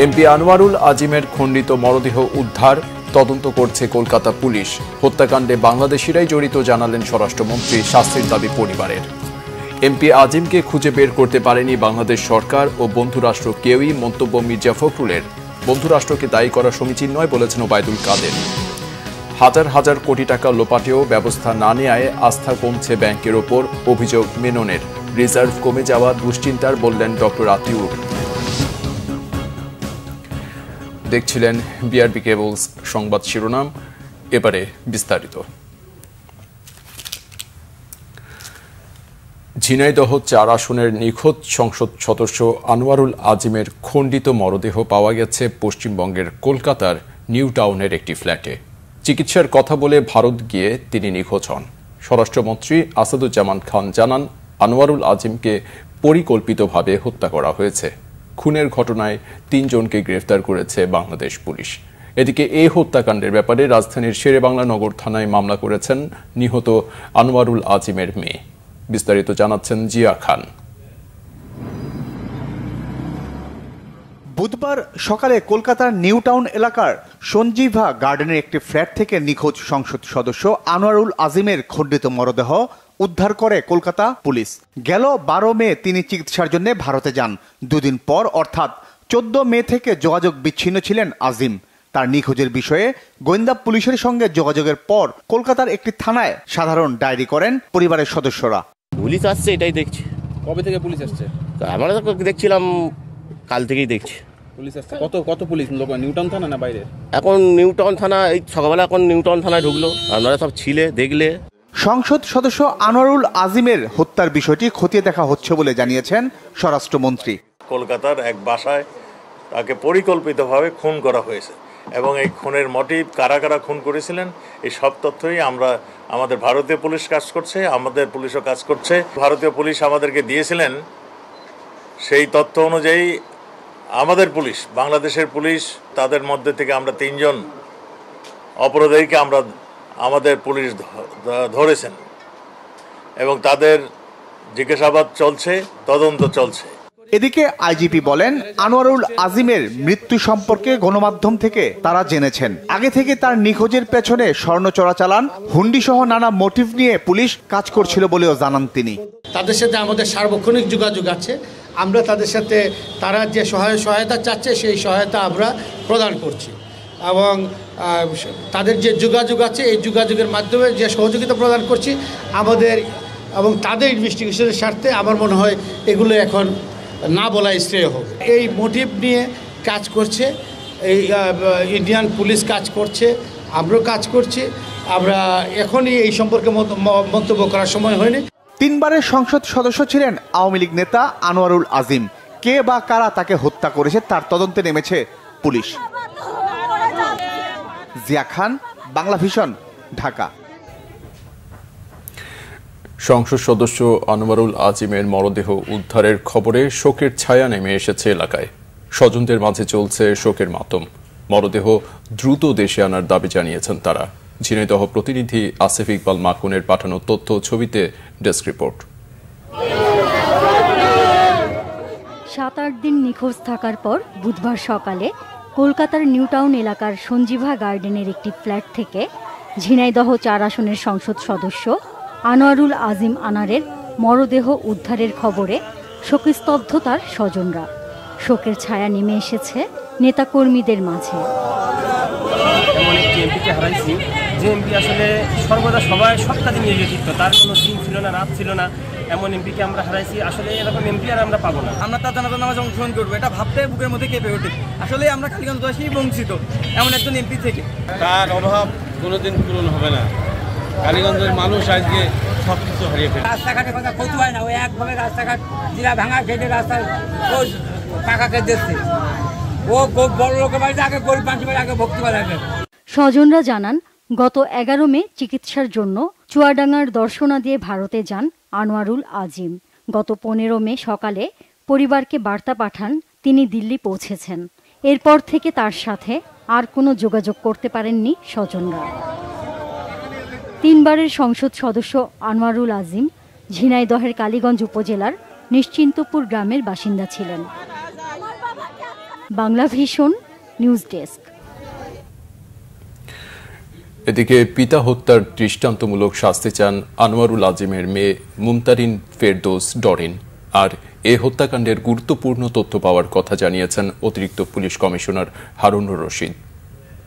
MP Anwarul আজিমের খণ্ডিত মরদেহ উদ্ধার, তদন্ত করছে কলকাতা পুলিশ। হত্যাকাণ্ডে বাংলাদেশিরাই জড়িত জানালেন স্বরাষ্ট্রমন্ত্রী, শাস্তির দাবি পরিবারের। এমপি আজিমকে খুঁজে বের করতে পারেনি বাংলাদেশ সরকার ও বন্ধুরাষ্ট্র কেউই, মন্তব্য মির্জা ফখরুলের। বন্ধুরাষ্ট্রকে দায়ী করা সমীচীন নয় বলেছেন ওবায়দুল কাদের। হাজার হাজার কোটি টাকা লোপাটেও ব্যবস্থা না নেওয়ায় আস্থা কমছে ব্যাংকের ওপর, অভিযোগ মেননের। রিজার্ভ কমে যাওয়া দুশ্চিন্তার, বললেন ডক্টর আতিউর। দেখছিলেন বিআরবি কেবলস সংবাদ শিরোনাম, এবারে বিস্তারিত। ঝিনাইদহ ৪ আসনের নিখোঁজ সংসদ সদস্য আনোয়ারুল আজিমের খণ্ডিত মরদেহ পাওয়া গেছে পশ্চিমবঙ্গের কলকাতার নিউ টাউনের একটি ফ্ল্যাটে। চিকিৎসার কথা বলে ভারত গিয়ে তিনি নিখোঁজ হন। স্বরাষ্ট্রমন্ত্রী আসাদুজ্জামান খান জানান, আনোয়ারুল আজিমকে পরিকল্পিতভাবে হত্যা করা হয়েছে। খুনের ঘটনায় ৩ জনকে গ্রেফতার করেছে বাংলাদেশ পুলিশ। এদিকে এই হত্যাকাণ্ডের ব্যাপারে রাজধানীর শেরেবাংলা নগর থানায় মামলা করেছেন নিহত আনোয়ারুল আজিমের মেয়ে। বিস্তারিত জানাচ্ছেন জিয়া খান। বুধবার সকালে কলকাতার নিউ টাউন এলাকার সঞ্জীভা গার্ডেনের একটি ফ্ল্যাট থেকে নিখোঁজ সংসদ সদস্য আনোয়ারুল আজিমের খণ্ডিত মরদেহ উদ্ধার করে কলকাতা পুলিশ। গেল 12 মে তিনি চিকিৎসার জন্য ভারতে যান। দুদিন পর অর্থাৎ 14 মে থেকে যোগাযোগ বিচ্ছিন্ন ছিলেন আজিম। তার নিখোঁজের বিষয়ে গোয়েন্দা পুলিশের সঙ্গে যোগাযোগের পর কলকাতার একটি থানায় সাধারণ ডায়েরি করেন পরিবারের সদস্যরা। পুলিশ আসছে এটাই দেখছি। কবে থেকে পুলিশ আসছে? আমরা দেখছিলাম কাল থেকেই দেখছি পুলিশ আসছে। কত পুলিশ লোক? নিউটাউন থানা না বাইরে? এখন নিউটাউন থানা, এই সকালবেলা এখন নিউটাউন থানায় ঢুকলো। আপনারা সব ছিলে, দেখলে। সংসদ সদস্য আনোয়ারুল আজিমের হত্যার বিষয়টি খতিয়ে দেখা হচ্ছে বলে জানিয়েছেন স্বরাষ্ট্রমন্ত্রী। কলকাতার এক বাসায় তাকে পরিকল্পিতভাবে খুন করা হয়েছে এবং এই খুনের মোটিভ কারা কারা খুন করেছিলেন এই সব তথ্যই আমাদের ভারতীয় পুলিশ কাজ করছে, আমাদের পুলিশও কাজ করছে। ভারতীয় পুলিশ আমাদেরকে দিয়েছিলেন, সেই তথ্য অনুযায়ী আমাদের পুলিশ, বাংলাদেশের পুলিশ, তাদের মধ্যে থেকে আমরা 3 জন অপরাধীকে আমাদের পুলিশ ধরেছেন এবং তাদের জিজ্ঞাসাবাদ চলছে, তদন্ত চলছে। এদিকে আইজিপি বলেন, আনোয়ারুল আজিমের মৃত্যু সম্পর্কে গণমাধ্যম থেকে তারা জেনেছেন। আগে থেকে তার নিখোঁজের পেছনে স্বর্ণ চোরাচালান, হুন্ডি সহ নানা মোটিভ নিয়ে পুলিশ কাজ করছিল বলেও জানান তিনি। তাদের সাথে আমাদের সার্বক্ষণিক যোগাযোগ আছে। আমরা তাদের সাথে তারা যে সহায়তা চাচ্ছে সেই সহায়তা আমরা প্রদান করছি এবং তাদের যে যোগাযোগ আছে এই যোগাযোগের মাধ্যমে যে সহযোগিতা প্রদান করছি আমাদের এবং তাদের ইনভেস্টিগেশনের স্বার্থে আমার মনে হয় এগুলো এখন না বলাই শ্রেয় হবে। এই মোটিভ নিয়ে কাজ করছে এই ইন্ডিয়ান পুলিশ, কাজ করছে, আমরাও কাজ করছি। আমরা এখনই এই সম্পর্কে মন্তব্য করার সময় হয়নি। 3 বারের সংসদ সদস্য ছিলেন আওয়ামী লীগ নেতা আনোয়ারুল আজিম। কে বা কারা তাকে হত্যা করেছে তার তদন্তে নেমেছে পুলিশ। জিয়া খান, বাংলা ভিশন, ঢাকা। সংসদ সদস্য আনোয়ারুল আজিমের মরদেহ উদ্ধারের খবরে শোকের ছায়া নেমে এসেছে এলাকায়। স্বজনদের মাঝে চলছে শোকের মাতম। মরদেহ দ্রুত দেশে আনার দাবি জানিয়েছেন তারা। ঝিনাইদহ প্রতিনিধি আসিফ ইকবাল মাকুনের পাঠানো তথ্য ছবিতে ডেস্ক রিপোর্ট। 7-8 দিন নিখোঁজ থাকার পর বুধবার সকালে কলকাতার নিউ টাউন এলাকার সঞ্জীভা গার্ডেনের একটি ফ্ল্যাট থেকে ঝিনাইদহ 4 আসনের সংসদ সদস্য আনোয়ারুল আজিম আনারের মরদেহ উদ্ধারের খবরে শোকস্তব্ধ তার স্বজনরা। শোকের ছায়া নেমে এসেছে নেতাকর্মীদের মাঝে। এমন একটি এমপিকে হারাইছি যে এমপি আসলে সর্বদা সব কাজে নিয়োজিত, তার কোনো দিন ছিল না, রাত ছিল না। এমন এমপিকে আমরা হারাইছি। আসলে এরকম এমপি আর আমরা পাবো না। আমরা তার জানাজা নামাজে অংশগ্রহণ করবো, এটা ভাবতে বুকের মধ্যে কেঁপে ওঠে। আসলে আমরা কালীগঞ্জবাসী বঞ্চিত এমন একজন এমপি থেকে। তার অভাব কোনোদিন পূরণ হবে না। কালীগঞ্জের মানুষ আজকে সব কিছু হারিয়ে ফেলে। রাস্তাঘাটের কথা কৌতু হয় না, ওই একভাবে রাস্তাঘাট জিরা ভাঙা খেটে রাস্তায় ও টাকাকে দিচ্ছে। ও বড় লোকের বাড়িতে আগে গরিব মানুষের বাড়ি আগে ভক্তি করা যাবে। স্বজনরা জানান, গত 11 মে চিকিৎসার জন্য চুয়াডাঙ্গার দর্শনা দিয়ে ভারতে যান আনোয়ারুল আজিম। গত 15 মে সকালে পরিবারকে বার্তা পাঠান তিনি দিল্লি পৌঁছেছেন। এরপর থেকে তার সাথে আর কোনো যোগাযোগ করতে পারেননি স্বজনরা। 3 বারের সংসদ সদস্য আনোয়ারুল আজিম ঝিনাইদহের কালীগঞ্জ উপজেলার নিশ্চিন্তপুর গ্রামের বাসিন্দা ছিলেন। Bangla vision news desk. এদিকে পিতা হত্যার দৃষ্টান্তমূলক শাস্তি চান আনোয়ারুল আজিমের মেয়ে মুমতারিন ফেরদৌস ডরিন। আর এ হত্যাকাণ্ডের গুরুত্বপূর্ণ তথ্য পাওয়ার কথা জানিয়েছেন অতিরিক্ত পুলিশ কমিশনার হারুনুর রশিদ।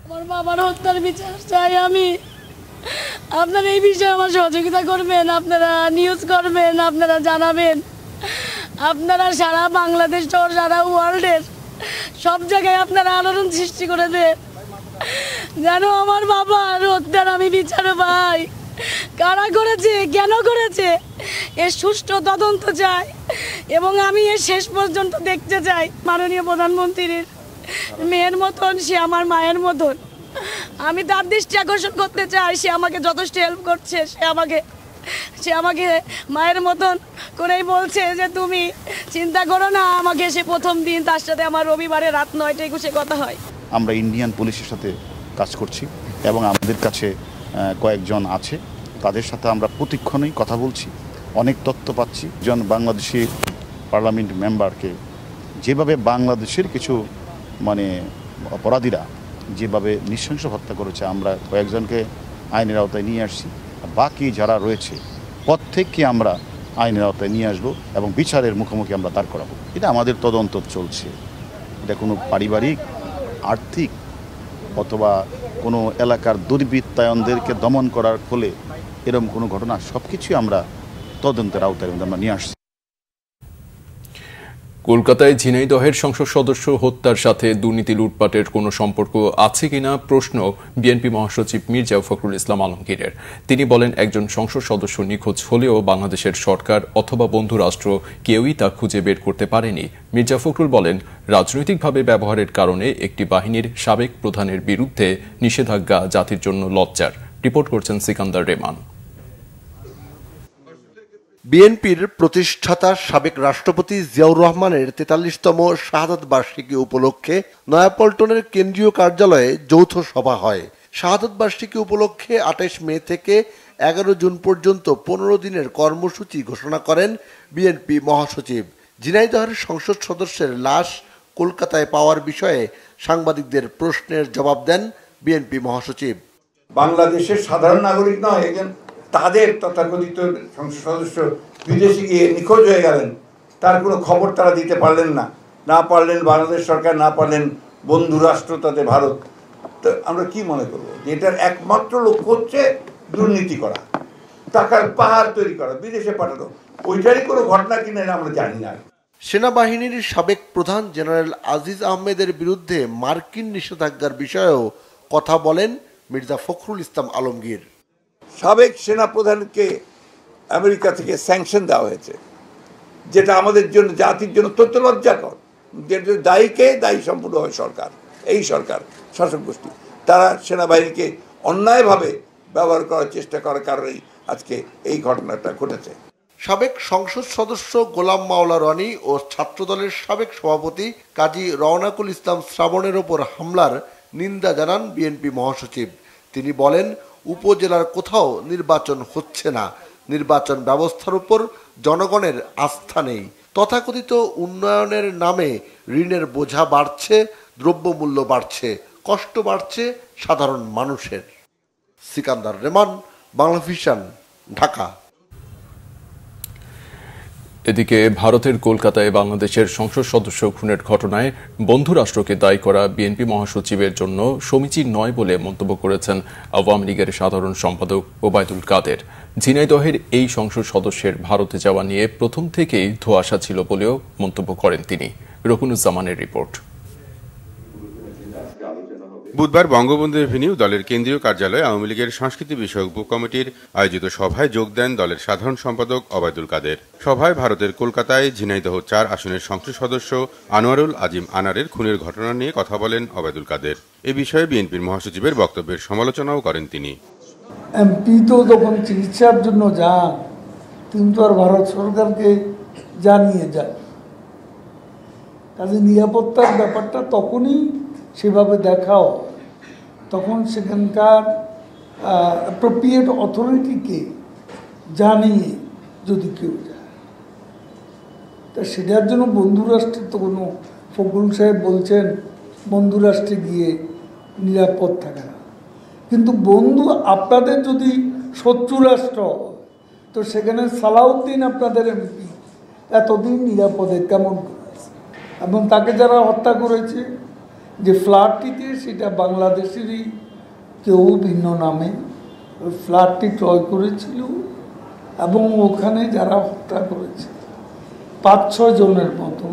আমার বাবার হত্যার বিচার চাই আমি। আপনারা এই বিষয়ে আমার সহযোগিতা করবেন, আপনারা নিউজ করবেন, আপনারা জানাবেন, আপনারা সারা বাংলাদেশ সহ সারা ওয়ার্ল্ডের সব জায়গায় আপনারা আলোড়ন সৃষ্টি করে দেন যেন আমার বাবার হত্যার আমি বিচার পাই। কারা করেছে, কেন করেছে, এর সুষ্ঠু তদন্ত চাই এবং আমি এর শেষ পর্যন্ত দেখতে চাই মাননীয় প্রধানমন্ত্রীর মেয়ের মতন সে আমার মায়ের মতন। আমি তার দৃষ্টি আকর্ষণ করতে চাই, সে আমাকে যথেষ্ট হেল্প করছে, সে আমাকে মায়ের মতন করেই বলছে যে তুমি চিন্তা করো না। আমাকে সে প্রথম দিন তার সাথে আমার রবিবারে রাত 9টায় একুশে কথা হয়। আমরা ইন্ডিয়ান পুলিশের সাথে কাজ করছি এবং আমাদের কাছে কয়েকজন আছে, তাদের সাথে আমরা প্রতিক্ষণেই কথা বলছি, অনেক তথ্য পাচ্ছি। একজন বাংলাদেশি পার্লামেন্ট মেম্বারকে যেভাবে বাংলাদেশের কিছু অপরাধীরা যেভাবে নৃশংস হত্যা করেছে, আমরা কয়েকজনকে আইনের আওতায় নিয়ে আসছি। বাকি যারা রয়েছে প্রত্যেককে আমরা আইনের আওতায় নিয়ে আসবো এবং বিচারের মুখোমুখি আমরা দাঁড় করাবো। এটা আমাদের তদন্ত চলছে। এটা কোনো পারিবারিক, আর্থিক অথবা কোনো এলাকার দুর্বৃত্তায়নদেরকে দমন করার ফলে এরকম কোনো ঘটনা, সব কিছুই আমরা তদন্তের আওতায় আমরা নিয়ে আসছি। কলকাতায় ঝিনাইদহের সংসদ সদস্য হত্যার সাথে দুর্নীতি লুটপাটের কোনো সম্পর্ক আছে কিনা প্রশ্ন বিএনপি মহাসচিব মির্জা ফখরুল ইসলাম আলমগীরের। তিনি বলেন, একজন সংসদ সদস্য নিখোঁজ হলেও বাংলাদেশের সরকার অথবা বন্ধু রাষ্ট্র কেউই তা খুঁজে বের করতে পারেনি। মির্জা ফখরুল বলেন, রাজনৈতিকভাবে ব্যবহারের কারণে একটি বাহিনীর সাবেক প্রধানের বিরুদ্ধে নিষেধাজ্ঞা জাতির জন্য লজ্জার। রিপোর্ট করছেন সিকান্দার রেমান। বিএনপির প্রতিষ্ঠাতা সাবেক রাষ্ট্রপতি জিয়াউর রহমানের 43তম শাহাদাত বার্ষিকী উপলক্ষে নয়াপল্টনের কেন্দ্রীয় কার্যালয়ে যৌথ সভা হয়। শাহাদাত বার্ষিকী উপলক্ষে 28 মে থেকে 11 জুন পর্যন্ত 15 দিনের কর্মসূচি ঘোষণা করেন বিএনপি মহাসচিব। ঝিনাইদহের সংসদ সদস্যের লাশ কলকাতায় পাওয়ার বিষয়ে সাংবাদিকদের প্রশ্নের জবাব দেন বিএনপি মহাসচিব। বাংলাদেশের সাধারণ নাগরিক নয়, একজন তাদের তথাকথিত সংসদ সদস্য বিদেশে গিয়ে নিখোঁজ হয়ে গেলেন, তার কোনো খবর তারা দিতে পারলেন না পারলেন বাংলাদেশ সরকার, না পারলেন বন্ধু রাষ্ট্র তাতে ভারত। তো আমরা কি মনে করবো যে এটার একমাত্র লক্ষ্য হচ্ছে দুর্নীতি করা, টাকার পাহাড় তৈরি করা, বিদেশে পাঠানো, ওইটারই কোনো ঘটনা কিনা আমরা জানি না। সেনাবাহিনীর সাবেক প্রধান জেনারেল আজিজ আহমেদের বিরুদ্ধে মার্কিন নিষেধাজ্ঞার বিষয়েও কথা বলেন মির্জা ফখরুল ইসলাম আলমগীর। সাবেক সেনাপ্রধানকে আমেরিকা থেকে স্যাংশন দেওয়া হয়েছে, যেটা আমাদের জন্য, জাতির জন্য অত্যন্ত লজ্জাকর। যেটা দায়ী সম্পূর্ণ হয় সরকার, এই সরকার শাসক গোষ্ঠী, তারা সেনাবাহিনীকে অন্যায়ভাবে ব্যবহার করার চেষ্টা করার কারণেই আজকে এই ঘটনাটা ঘটেছে। সাবেক সংসদ সদস্য গোলাম মাওলা রনি ও ছাত্রদলের সাবেক সভাপতি কাজী রওনাকুল ইসলাম শ্রাবণের ওপর হামলার নিন্দা জানান বিএনপি মহাসচিব। তিনি বলেন, উপজেলার কোথাও নির্বাচন হচ্ছে না, নির্বাচন ব্যবস্থার উপর জনগণের আস্থা নেই। তথাকথিত উন্নয়নের নামে ঋণের বোঝা বাড়ছে, দ্রব্যমূল্য বাড়ছে, কষ্ট বাড়ছে সাধারণ মানুষের। সিকান্দার রেমান, বাংলা ভিশন, ঢাকা। এদিকে ভারতের কলকাতায় বাংলাদেশের সংসদ সদস্য খুনের ঘটনায় বন্ধু রাষ্ট্রকে দায়ী করা বিএনপি মহাসচিবের জন্য সমীচীন নয় বলে মন্তব্য করেছেন আওয়ামী লীগের সাধারণ সম্পাদক ওবায়দুল কাদের। ঝিনাইদহের এই সংসদ সদস্যের ভারতে যাওয়া নিয়ে প্রথম থেকেই ধোঁয়াশা ছিল বলেও মন্তব্য করেন তিনি। রকুনুজ্জামানের রিপোর্ট। বুধবার বঙ্গবন্ধু এভিনিউ দলের কেন্দ্রীয় কার্যালয়ে আওয়ামী লীগের সংস্কৃতি বিষয়ক উপকমিটির আয়োজিত সভায় যোগ দেন দলের সাধারণ সম্পাদক ওবায়দুল কাদের। সভায় ভারতের কলকাতায় ঝিনাইদহ 4 আসনের সংসদ সদস্য আনোয়ারুল আজিম আনারের খুনের ঘটনা নিয়ে কথা বলেন ওবায়দুল কাদের। এ বিষয়ে বিএনপির মহাসচিবের বক্তব্যের সমালোচনাও করেন তিনি। এমপি তো যখন চিকিৎসার জন্য যান, তিনি তো আর ভারত সরকারকে জানিয়ে যান। কাজে নিরাপত্তার ব্যাপারটা তখনই সেভাবে দেখাও, তখন সেখানকার অ্যাপ্রোপ্রিয়েট অথরিটিকে জানিয়ে যদি কেউ যায়, তা সেটার জন্য বন্ধু রাষ্ট্রের তো কোনো ফখরুল সাহেব বলছেন বন্ধু রাষ্ট্রে গিয়ে নিরাপদ থাকে না, কিন্তু বন্ধু আপনাদের যদি শত্রু রাষ্ট্র, তো সেখানে সালাউদ্দিন আপনাদের এমপি এতদিন নিরাপদে কেমন করেছে? এবং তাকে যারা হত্যা করেছে, যে ফ্ল্যাটটিতে, সেটা বাংলাদেশেরই কেউ ভিন্ন নামে ওই ফ্ল্যাটটি ক্রয় করেছিল, এবং ওখানে যারা হত্যা করেছে 5-6 জনের মতো,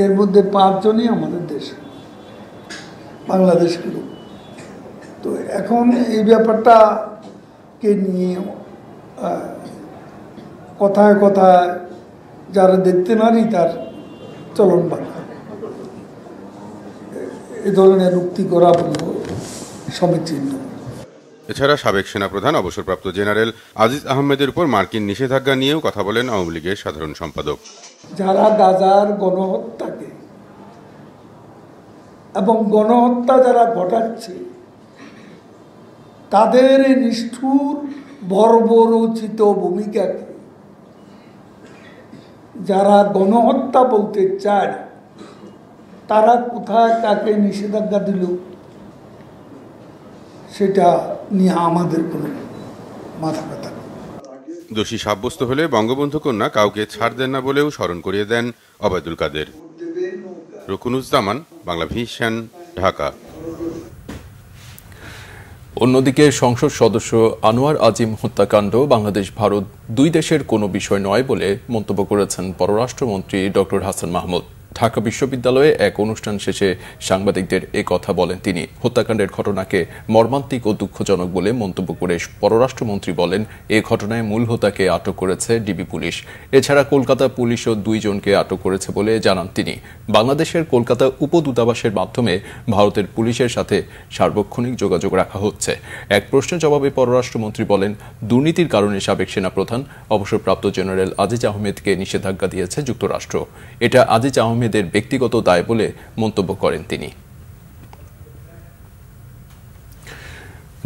এর মধ্যে 5 জনই আমাদের দেশে, বাংলাদেশের লোক। তো এখন এই ব্যাপারটাকে নিয়ে কথায় কথায় যারা দেখতে নারী তার চলন বাধা, এ ধরনের উক্তি করা সমীচীন। এছাড়া সাবেক সেনাপ্রধান অবসরপ্রাপ্ত জেনারেল আজিজ আহমেদের উপর মার্কিন নিষেধাজ্ঞা নিয়েও কথা বলেন আওয়ামী লীগের সাধারণ সম্পাদক। যারা গাজার গণহত্যাকে এবং গণহত্যা যারা ঘটাচ্ছে, তাদের নিষ্ঠুর বর্বরোচিত ভূমিকাকে যারা গণহত্যা বলতে চায়, তারা কোথায় কাকে নিষেধাজ্ঞা দিল সেটা নিয়ে আমাদের কোনো মাথা ব্যথা নেই। দোষী সাব্যস্ত হলে বঙ্গবন্ধু কন্যা কাউকে ছাড় দেন না বলেও স্মরণ করিয়ে দেন ওবায়দুল কাদের। রুকুনুজ্জামান, বাংলা ভিশন, ঢাকা। অন্যদিকে সংসদ সদস্য আনোয়ার আজিম হত্যাকাণ্ড বাংলাদেশ ভারত দুই দেশের কোনো বিষয় নয় বলে মন্তব্য করেছেন পররাষ্ট্রমন্ত্রী ডক্টর হাসান মাহমুদ। ঢাকা বিশ্ববিদ্যালয়ে এক অনুষ্ঠান শেষে সাংবাদিকদের এ কথা বলেন তিনি। হত্যাকাণ্ডের ঘটনাকে মর্মান্তিক ও দুঃখজনক বলে মন্তব্য করে পররাষ্ট্রমন্ত্রী বলেন, এ ঘটনায় মূল হোতাকে আটক করেছে ডিবি পুলিশ। এছাড়া কলকাতা পুলিশও 2 জনকে আটক করেছে বলে জানান তিনি। বাংলাদেশের কলকাতা উপদূতাবাসের মাধ্যমে ভারতের পুলিশের সাথে সার্বক্ষণিক যোগাযোগ রাখা হচ্ছে। এক প্রশ্নের জবাবে পররাষ্ট্রমন্ত্রী বলেন, দুর্নীতির কারণে সাবেক সেনাপ্রধান অবসরপ্রাপ্ত জেনারেল আজিজ আহমেদকে নিষেধাজ্ঞা দিয়েছে যুক্তরাষ্ট্র। এটা আজিজ আহমেদের ব্যক্তিগত দায় বলে মন্তব্য করেন তিনি।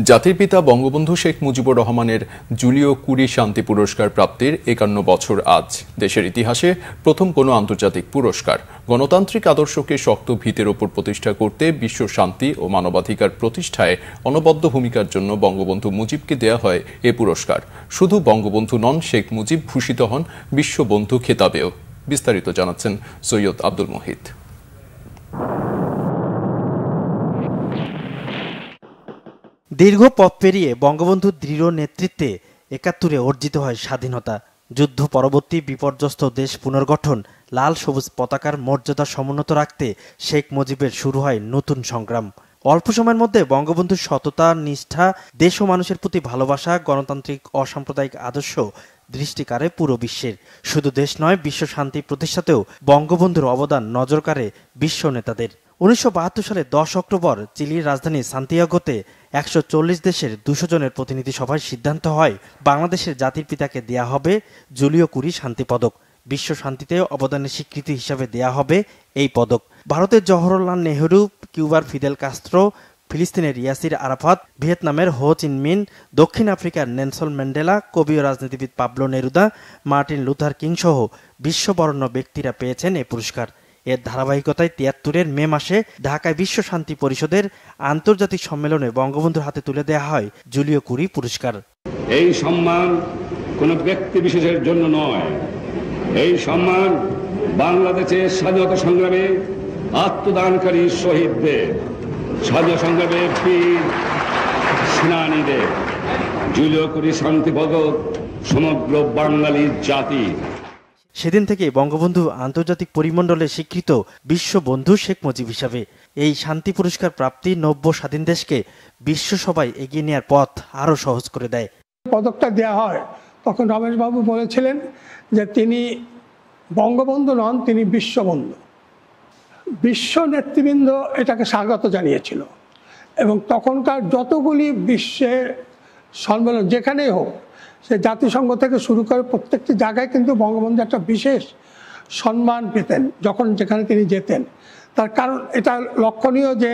জাতির পিতা বঙ্গবন্ধু শেখ মুজিবুর রহমানের জুলিও কুরি শান্তি পুরস্কার প্রাপ্তির 51 বছর আজ। দেশের ইতিহাসে প্রথম কোনো আন্তর্জাতিক পুরস্কার। গণতান্ত্রিক আদর্শকে শক্ত ভিতের ওপর প্রতিষ্ঠা করতে, বিশ্ব শান্তি ও মানবাধিকার প্রতিষ্ঠায় অনবদ্য ভূমিকার জন্য বঙ্গবন্ধু মুজিবকে দেয়া হয় এ পুরস্কার। শুধু বঙ্গবন্ধু নন, শেখ মুজিব ভূষিত হন বিশ্ববন্ধু খেতাবেও। বিস্তারিত জানাচ্ছেন সৈয়দ আব্দুল মুহিত। দীর্ঘ পথ পেরিয়ে বঙ্গবন্ধুর দৃঢ় নেতৃত্বে ৭১ অর্জিত হয় স্বাধীনতা। যুদ্ধ পরবর্তী বিপর্যস্ত দেশ পুনর্গঠন, লাল সবুজ পতাকার মর্যাদা সমুন্নত রাখতে শেখ মুজিবের শুরু হয় নতুন সংগ্রাম। অল্প সময়ের মধ্যে বঙ্গবন্ধুর সততা, নিষ্ঠা, দেশ ও মানুষের প্রতি ভালোবাসা, গণতান্ত্রিক অসাম্প্রদায়িক আদর্শ দৃষ্টি কাড়ে পুরো বিশ্বের। শুধু দেশ নয়, বিশ্ব শান্তি প্রতিষ্ঠাতেও বঙ্গবন্ধুর অবদান নজর কাড়ে বিশ্ব নেতাদের। 1972 সালে 10 অক্টোবর চিলির রাজধানী সান্তিয়াগোতে 140 দেশের 200 জনের প্রতিনিধি সভায় সিদ্ধান্ত হয়, বাংলাদেশের জাতির পিতাকে দেয়া হবে জুলিও কুরি শান্তি পদক। বিশ্ব শান্তিতে অবদানের স্বীকৃতি হিসাবে দেয়া হবে এই পদক। ভারতের জওহরলাল নেহরু, কিউবার ফিদেল কাস্ত্রো, ফিলিস্তিনের ইয়াসির আরাফাত, ভিয়েতনামের হো চিন মিন, দক্ষিণ আফ্রিকার নেলসন ম্যান্ডেলা, কবি ও রাজনীতিবিদ Pablo Neruda, Martin Luther king সহ বিশ্ববরণ্য ব্যক্তিরা পেয়েছেন এ পুরস্কার। এর ধারাবাহিকতায় ৭৩ মে মাসে ঢাকায় বিশ্ব শান্তি পরিষদের আন্তর্জাতিক সম্মেলনে বঙ্গবন্ধুর হাতে তুলে দেওয়া হয় জুলিও কুরি পুরস্কার। এই সম্মান কোনো ব্যক্তি বিশেষের জন্য নয়, এই সম্মান বাংলাদেশের স্বাধীনতা সংগ্রামে আত্মদানকারী শহীদদের, স্বাধীনতা সংগ্রামের বীর সেনানীদের। জুলিও কুরি শান্তি পদক সমগ্র বাঙালি জাতি। সেদিন থেকে বঙ্গবন্ধু আন্তর্জাতিক পরিমণ্ডলে স্বীকৃত বিশ্ববন্ধু শেখ মুজিব হিসাবে। এই শান্তি পুরস্কার প্রাপ্তি নব্য স্বাধীন দেশকে বিশ্ব সভায় এগিয়ে নেওয়ার পথ আরও সহজ করে দেয়। পদকটা দেওয়া হয় তখন রমেশবাবু বলেছিলেন যে তিনি বঙ্গবন্ধু নন, তিনি বিশ্ববন্ধু। বিশ্ব নেতৃবৃন্দ এটাকে স্বাগত জানিয়েছিল এবং তখনকার যতগুলি বিশ্বের সম্মেলন যেখানেই হোক, সে জাতিসংঘ থেকে শুরু করে প্রত্যেকটি জায়গায় কিন্তু বঙ্গবন্ধু একটা বিশেষ সম্মান পেতেন যখন যেখানে তিনি যেতেন। তার কারণ এটা লক্ষণীয় যে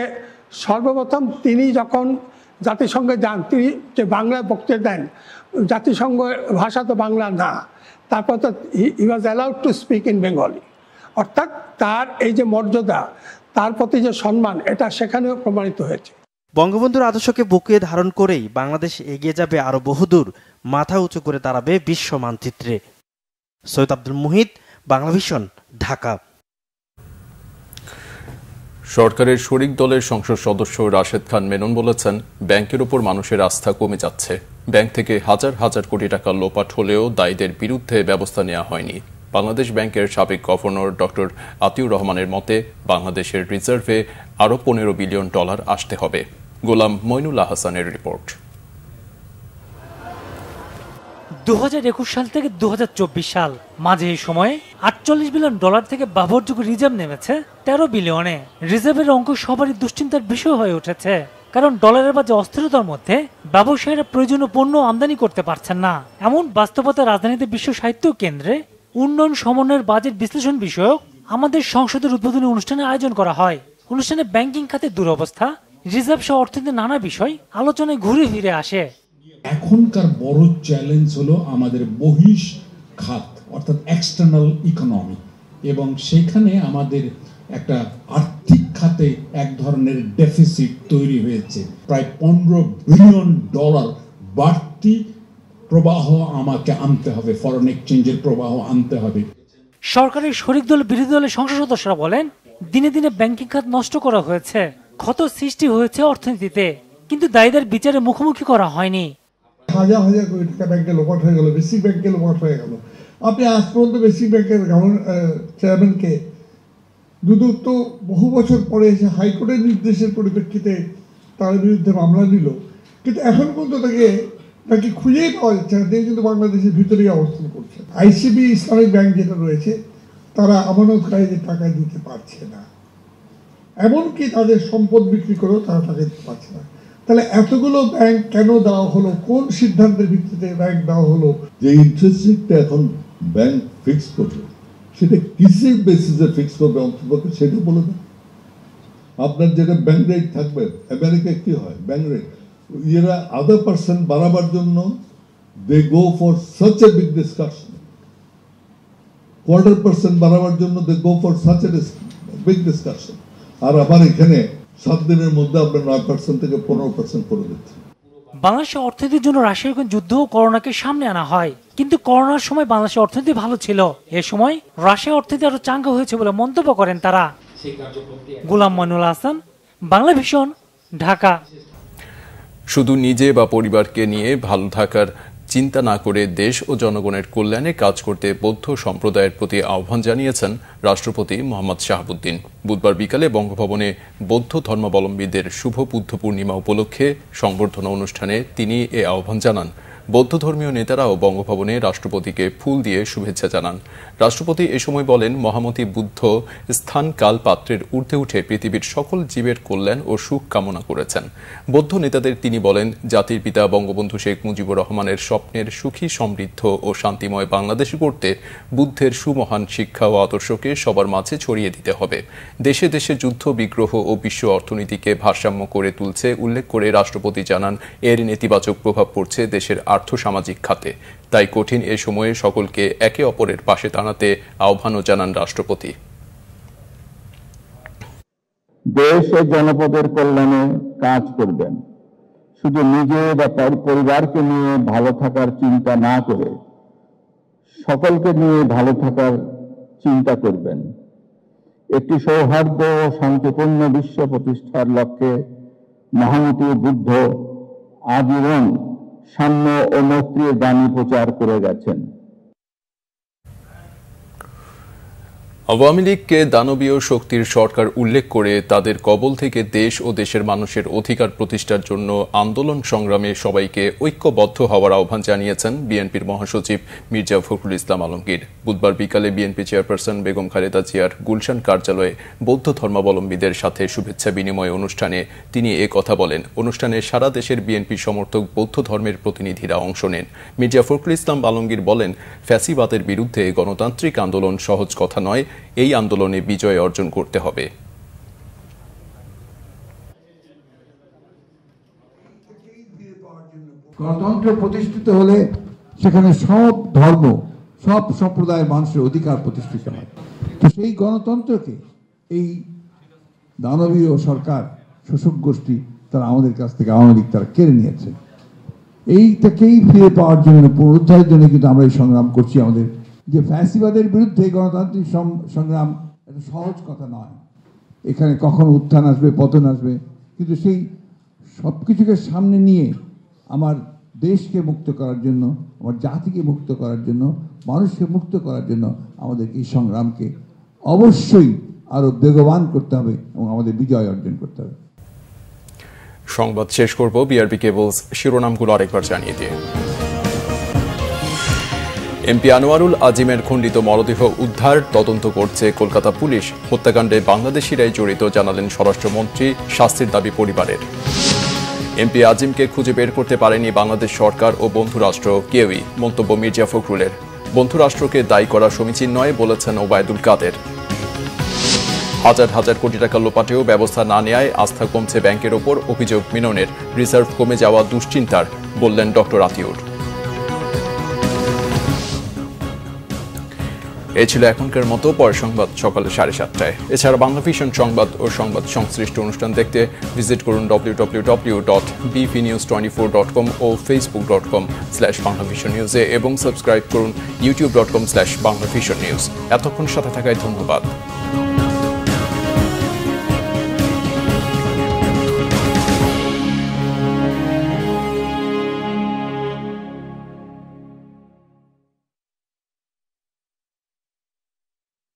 সর্বপ্রথম তিনি যখন জাতিসংঘে যান, তিনি যে বাংলায় বক্তৃতা দেন, জাতিসংঘ ভাষা তো বাংলা না, তারপর তো he was allowed to speak in Bengali, অর্থাৎ তার এই যে মর্যাদা, তার প্রতি যে সম্মান, এটা সেখানেও প্রমাণিত হয়েছে। বঙ্গবন্ধুর আদর্শকে বুকে ধারণ করেই বাংলাদেশ এগিয়ে যাবে আরো বহুদূর, মাথা উঁচু করে দাঁড়াবে বিশ্ব মানচিত্রে। সৈয়দ আব্দুল মুহিত, বাংলাভিশন, ঢাকা। সরকারের শরিক দলের সংসদ সদস্য রাশেদ খান মেনন বলেছেন, ব্যাংকের উপর মানুষের আস্থা কমে যাচ্ছে। ব্যাংক থেকে হাজার হাজার কোটি টাকা লোপাট হলেও দায়ীদের বিরুদ্ধে ব্যবস্থা নেওয়া হয়নি। বাংলাদেশ ব্যাংকের সাবেক গভর্নর ডক্টর আতিউর রহমানের মতে, বাংলাদেশের রিজার্ভে আরও $15 বিলিয়ন আসতে হবে। গোলাম মইনুল আহসানের রিপোর্ট। 2021 সাল থেকে 2024 সাল মাঝে এই সময়ে $48 বিলিয়ন থেকে ব্যবহারযোগ্য রিজার্ভ নেমেছে 13 বিলিয়নে। রিজার্ভের অঙ্ক সবারই দুশ্চিন্তার বিষয় হয়ে উঠেছে, কারণ ডলারের বাজে অস্থিরতার মধ্যে ব্যবসায়ীরা প্রয়োজনীয় পণ্য আমদানি করতে পারছেন না। এমন বাস্তবতা রাজধানীতে বিশ্ব সাহিত্য কেন্দ্রে উন্নয়ন সমন্বয়ের বাজেট বিশ্লেষণ বিষয়ক আমাদের সংসদের উদ্বোধনী অনুষ্ঠানের আয়োজন করা হয়। অনুষ্ঠানে ব্যাংকিং খাতের দুরবস্থা, রিজার্ভ সহ অর্থনীতির নানা বিষয় আলোচনায় ঘুরে ফিরে আসে। এখনকার বড় চ্যালেঞ্জ হলো আমাদের বহিঃ খাত, অর্থাৎ এক্সটার্নাল ইকোনমি, এবং সেখানে আমাদের একটা আর্থিক খাতে এক ধরনের ডেফিসিট তৈরি হয়েছে। প্রায় $15 বিলিয়ন বাড়তি প্রবাহ আমাকে আনতে হবে, ফরেন এক্সচেঞ্জের প্রবাহ আনতে হবে। সরকারের শরিক দল বিরোধী দলের সংসদ সদস্যরা বলেন, দিনে দিনে ব্যাংকিং খাত নষ্ট করা হয়েছে, ক্ষত সৃষ্টি হয়েছে অর্থনীতিতে, কিন্তু দায়ীদের বিচারে মুখোমুখি করা হয়নি। হাজার হাজার কোটি টাকা ব্যাংকে লোপাট হয়ে গেল, বেসিক ব্যাংকে লোপাট হয়ে গেল। আপনি আজ পর্যন্ত বেসিক ব্যাংকের চেয়ারম্যানকে দুদূত বহু বছর পরে এসে হাইকোর্টের নির্দেশের পরিপ্রেক্ষিতে তার বিরুদ্ধে মামলা নিল, কিন্তু এখন পর্যন্ত তাকে খুঁজেই পাওয়া যাচ্ছে না। তিনি কিন্তু বাংলাদেশের ভিতরেই অবস্থান করছে। আইসিবি ইসলামিক ব্যাংক যেটা রয়েছে, তারা আমানতকারীদের টাকা দিতে পারছে না, এমনকি তাদের সম্পদ বিক্রি করেও তারা টাকা দিতে পারছে না। তাহলে এতগুলো ব্যাংক কেন দেওয়া হলো? কোন সিদ্ধান্তের ভিত্তিতে ব্যাংক দেওয়া হলো? যে ইন্টারেস্ট রেটটা এখন ব্যাংক ফিক্স করবে, সেটা কিসের বেসিসে ফিক্স করবে অন্তত সেটা বলে দেন। আপনার যেটা ব্যাংক রেট থাকবে, আমেরিকায় কি হয় ব্যাংক রেট, এরা আদার পার্সেন্ট বাড়াবার জন্য they go for such a big discussion, 1/4% বাড়াবার জন্য they go for such a big discussion. আর আবার এখানে 7 দিনের মধ্যে আপনার 9% থেকে 15% করে দিচ্ছে। বাংলাদেশের অর্থনীতির জন্য রাশিয়ার যুদ্ধ ও করোনাকে সামনে আনা হয়, কিন্তু করোনার সময় বাংলাদেশের অর্থনীতি ভালো ছিল। এ সময় রাশিয়ার অর্থনীতি আরো চাঙ্গা হয়েছে বলে মন্তব্য করেন তারা। গোলাম মইনুল আহসান, বাংলাভিশন, ঢাকা। শুধু নিজে বা পরিবারকে নিয়ে ভালো থাকার চিন্তা না করে দেশ ও জনগণের কল্যাণে কাজ করতে বৌদ্ধ সম্প্রদায়ের প্রতি আহ্বান জানিয়েছেন রাষ্ট্রপতি মোহাম্মদ শাহাবুদ্দিন। বুধবার বিকালে বঙ্গভবনে বৌদ্ধ ধর্মাবলম্বীদের শুভ বুদ্ধ পূর্ণিমা উপলক্ষে সংবর্ধনা অনুষ্ঠানে তিনি এ আহ্বান জানান। বৌদ্ধ ধর্মীয় নেতারাও বঙ্গভবনে রাষ্ট্রপতিকে ফুল দিয়ে শুভেচ্ছা জানান। রাষ্ট্রপতি এ সময় বলেন, মহামতি বুদ্ধ স্থান কাল পাত্রের ঊর্ধ্বে উঠে পৃথিবীর সকল জীবের কল্যাণ ও সুখ কামনা করেছেন। বৌদ্ধ নেতাদের তিনি বলেন, জাতির পিতা বঙ্গবন্ধু শেখ মুজিবুর রহমানের স্বপ্নের সুখী, সমৃদ্ধ ও শান্তিময় বাংলাদেশ গড়তে বুদ্ধের সুমহান শিক্ষা ও আদর্শকে সবার মাঝে ছড়িয়ে দিতে হবে। দেশে দেশে যুদ্ধ, বিগ্রহ ও বিশ্ব অর্থনীতিকে ভারসাম্য করে তুলছে উল্লেখ করে রাষ্ট্রপতি জানান, এর নেতিবাচক প্রভাব পড়ছে দেশের আর্থসামাজিক খাতে। তাই কঠিন এ সময়ে সকলকে একে অপরের পাশে দাঁড়াতে আহ্বানও জানান রাষ্ট্রপতি। দেশ ও জনপদের কল্যাণে কাজ করবেন, শুধু নিজে বা পরিবারকে নিয়ে ভালো থাকার চিন্তা না করে সকলকে নিয়ে ভালো থাকার চিন্তা করবেন। একটি সৌহার্দ্য ও শান্তিপূর্ণ বিশ্ব প্রতিষ্ঠার লক্ষ্যে মহামতি বুদ্ধ আজীবন সাম্য ও মৈত্রীর বাণী প্রচার করে গেছেন। আওয়ামী লীগকে দানবীয় শক্তির সরকার উল্লেখ করে তাদের কবল থেকে দেশ ও দেশের মানুষের অধিকার প্রতিষ্ঠার জন্য আন্দোলন সংগ্রামে সবাইকে ঐক্যবদ্ধ হওয়ার আহ্বান জানিয়েছেন বিএনপির মহাসচিব মির্জা ফখরুল ইসলাম আলমগীর। বুধবার বিকালে বিএনপি চেয়ারপারসন বেগম খালেদা জিয়ার গুলশান কার্যালয়ে বৌদ্ধ ধর্মাবলম্বীদের সাথে শুভেচ্ছা বিনিময় অনুষ্ঠানে তিনি এ কথা বলেন। অনুষ্ঠানে সারা দেশের বিএনপি সমর্থক বৌদ্ধ ধর্মের প্রতিনিধিরা অংশ নেন। মির্জা ফখরুল ইসলাম আলমগীর বলেন, ফ্যাসিবাদের বিরুদ্ধে গণতান্ত্রিক আন্দোলন সহজ কথা নয়, এই আন্দোলনে বিজয় অর্জন করতে হবে। গণতন্ত্র প্রতিষ্ঠিত হলে সেখানে সব ধর্ম, সব সম্প্রদায়ের মানুষের অধিকার প্রতিষ্ঠিত হয়। তো সেই গণতন্ত্রকে এই দানবীয় সরকার, শোষক গোষ্ঠী তারা আমাদের কাছ থেকে, আওয়ামী লীগ তারা কেড়ে নিয়েছে। এইটাকেই ফিরে পাওয়ার জন্য, পুনরুদ্ধারের জন্য কিন্তু আমরা এই সংগ্রাম করছি। আমাদের যে ফ্যাসিবাদের বিরুদ্ধে গণতান্ত্রিক সংগ্রাম এটা সহজ কথা নয়। এখানে কখনো উত্থান আসবে, পতন আসবে, কিন্তু সেই সব কিছুকে সামনে নিয়ে আমার দেশকে মুক্ত করার জন্য, আমার জাতিকে মুক্ত করার জন্য, মানুষকে মুক্ত করার জন্য আমাদের এই সংগ্রামকে অবশ্যই আরো বেগবান করতে হবে এবং আমাদের বিজয় অর্জন করতে হবে। সংবাদ শেষ করব বিআরবি কেবলস শিরোনামগুলো আরেকবার জানিয়ে দিয়ে। এমপি আনোয়ারুল আজিমের খণ্ডিত মরদেহ উদ্ধার, তদন্ত করছে কলকাতা পুলিশ। হত্যাকাণ্ডে বাংলাদেশিরাই জড়িত জানালেন স্বরাষ্ট্রমন্ত্রী, শাস্তির দাবি পরিবারের। এমপি আজিমকে খুঁজে বের করতে পারেনি বাংলাদেশ সরকার ও বন্ধুরাষ্ট্র কেউই, মন্তব্য মির্জা ফখরুলের। বন্ধুরাষ্ট্রকে দায়ী করা সমীচীন নয় বলেছেন ওবায়দুল কাদের। হাজার হাজার কোটি টাকা লোপাটেও ব্যবস্থা না নেওয়ায় আস্থা কমছে ব্যাংকের ওপর, অভিযোগ মিননের। রিজার্ভ কমে যাওয়া দুশ্চিন্তার, বললেন ডক্টর আতিউর। এই ছিল এখনকার মতো, পরের সংবাদ সকালে 7:30টায়। এছাড়া বাংলা ভিশন সংবাদ ও সংবাদ সংশ্লিষ্ট অনুষ্ঠান দেখতে ভিজিট করুন www.bpnews24.com ও facebook.com/banglavisionnews এবং সাবস্ক্রাইব করুন youtube.com/banglavisionnews। এতক্ষণ সাথে থাকায় ধন্যবাদ।